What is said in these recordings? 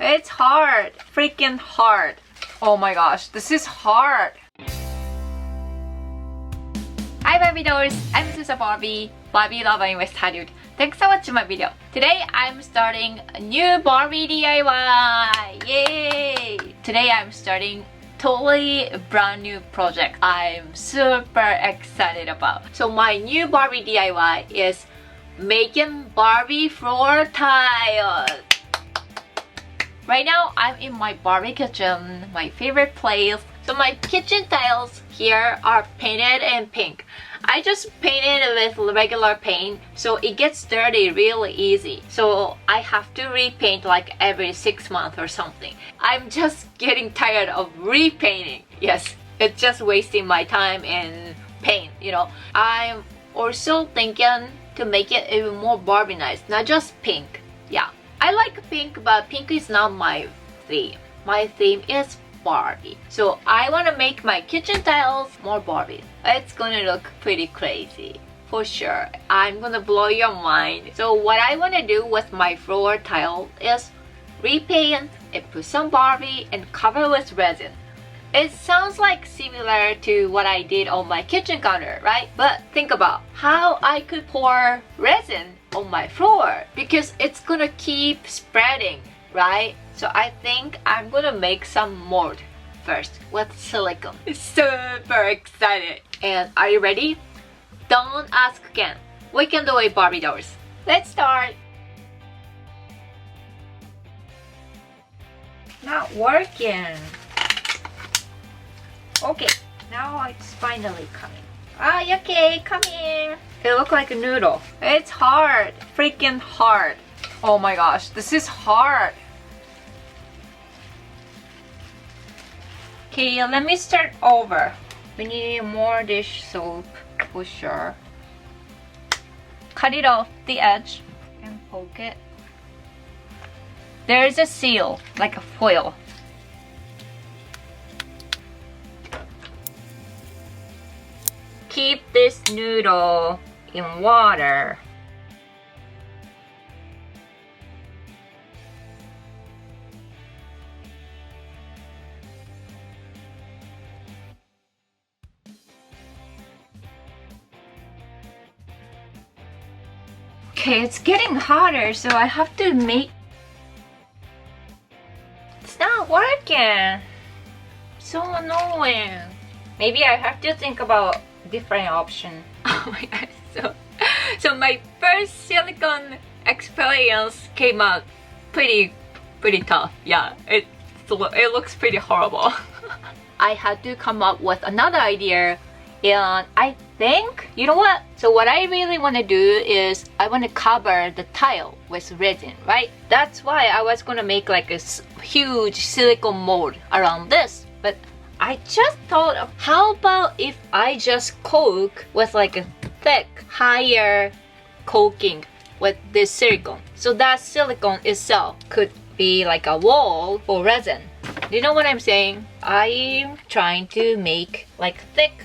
It's hard. Freaking hard. Oh my gosh, this is hard. Hi Barbie dolls, I'm Azusa Barbie, Barbie lover in West Hollywood. Thanks for watching my video. Today I'm starting a new Barbie DIY. Yay! Today I'm starting totally a brand new project I'm super excited about. So my new Barbie DIY is making Barbie floor tiles. Right now I'm in my Barbie kitchen, my favorite place. So my kitchen tiles here are painted in pink. I just painted it with regular paint, so it gets dirty really easy. So I have to repaint like every 6 months or something. I'm just getting tired of repainting. Yes, it's just wasting my time in paint, you know. I'm also thinking to make it even more Barbie-nized, not just pink. Yeah, I like pink, but pink is not my theme. My theme is Barbie. So I want to make my kitchen tiles more Barbie. It's gonna look pretty crazy for sure. I'm gonna blow your mind. So what I want to do with my floor tile is repaint and put some Barbie and cover with resin. It sounds like similar to what I did on my kitchen counter, right? But think about how I could pour resin on my floor because it's gonna keep spreading, right? So I think I'm gonna make some mold first with silicone. Super excited! And are you ready? Don't ask again. We can do it, Barbie dolls. Let's start! Not working. Okay, now it's finally coming. Ah, okay, come here. It looks like a noodle. It's hard. Freaking hard. Oh my gosh, this is hard. Okay, let me start over. We need more dish soap for sure. Cut it off the edge and poke it. There's a seal, like a foil. Keep this noodle in water. Okay, it's getting hotter, so I have to make... It's not working. So annoying. Maybe I have to think about different option. Oh my god, so my first silicone experience came out pretty tough. Yeah, it looks pretty horrible. I had to come up with another idea, and I think, you know what? So what I really want to do is I want to cover the tile with resin, right? That's why I was gonna make like a huge silicone mold around this, but I just thought of how about if I just caulk with like a thick, higher caulking with this silicone. So that silicone itself could be like a wall for resin. Do you know what I'm saying? I'm trying to make like thick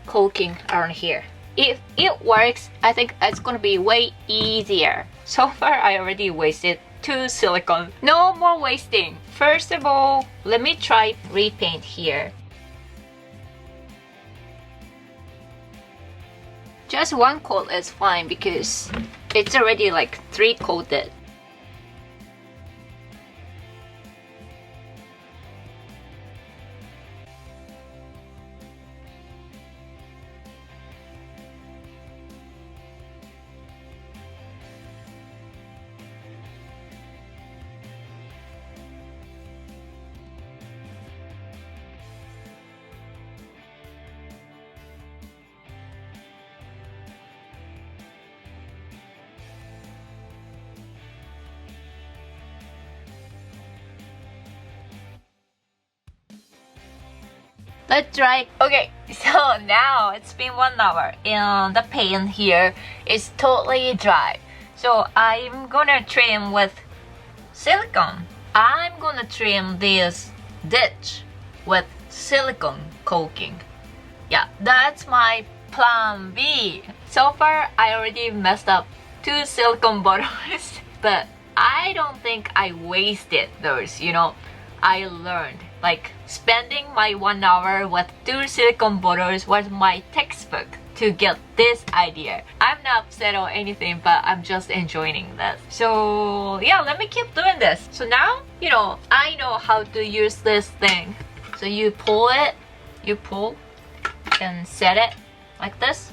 caulking around here. If it works, I think it's gonna be way easier. So far, I already wasted 2 silicone. No more wasting. First of all, let me try repaint here. Just 1 coat is fine because it's already like 3 coated. Let's try. Okay, so now it's been 1 hour and the paint here is totally dry. So I'm gonna trim with silicone. I'm gonna trim this ditch with silicone caulking. Yeah, that's my plan B. So far, I already messed up 2 silicone bottles, but I don't think I wasted those, you know. I learned. Like, spending my 1 hour with 2 silicone bottles was my textbook to get this idea. I'm not upset or anything, but I'm just enjoying this. So yeah, let me keep doing this. So now, you know, I know how to use this thing. So you pull it, you pull and set it like this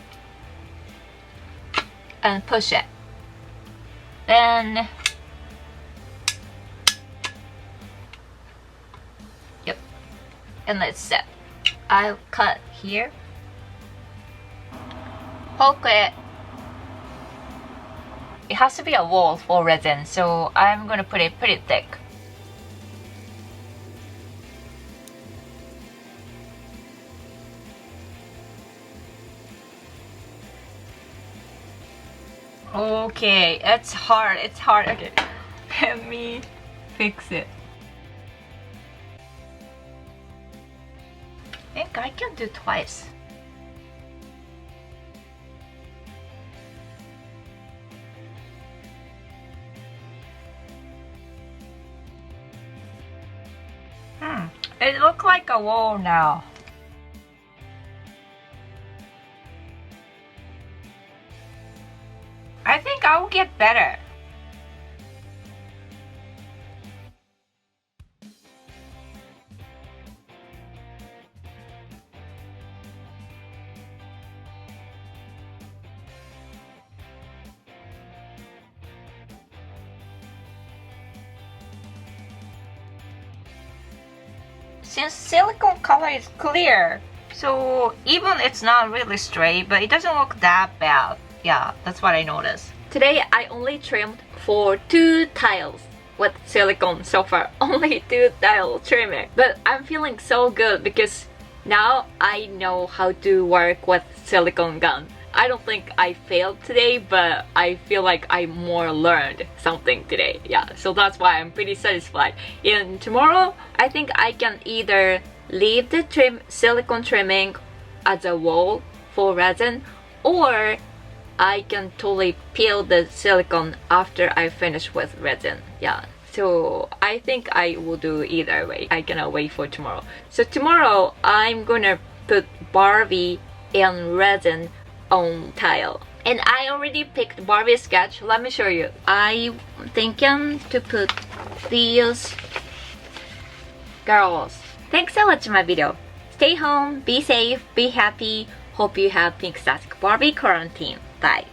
and push it. Then yep, and let's set. I'll cut here, poke it. It has to be a wall for resin, so I'm gonna put it pretty thick. Okay, it's hard, it's hard. Okay, let me fix it. I think I can do twice. It looks like a wall now. I think I will get better. Since silicone color is clear, so even it's not really straight, but it doesn't look that bad. Yeah, that's what I noticed. Today I only trimmed for 2 tiles with silicone so far. Only 2 tile trimming. But I'm feeling so good because now I know how to work with silicone gun. I don't think I failed today, but I feel like I more learned something today. Yeah, so that's why I'm pretty satisfied. And tomorrow, I think I can either leave the silicone trimming as a wall for resin, or I can totally peel the silicone after I finish with resin. Yeah, so I think I will do either way. I cannot wait for tomorrow. So tomorrow, I'm gonna put Barbie and resin on tile. And I already picked Barbie sketch. Let me show you. I'm thinking to put these girls. Thanks for watching my video. Stay home, be safe, be happy. Hope you have Pink Static Barbie quarantine. Bye.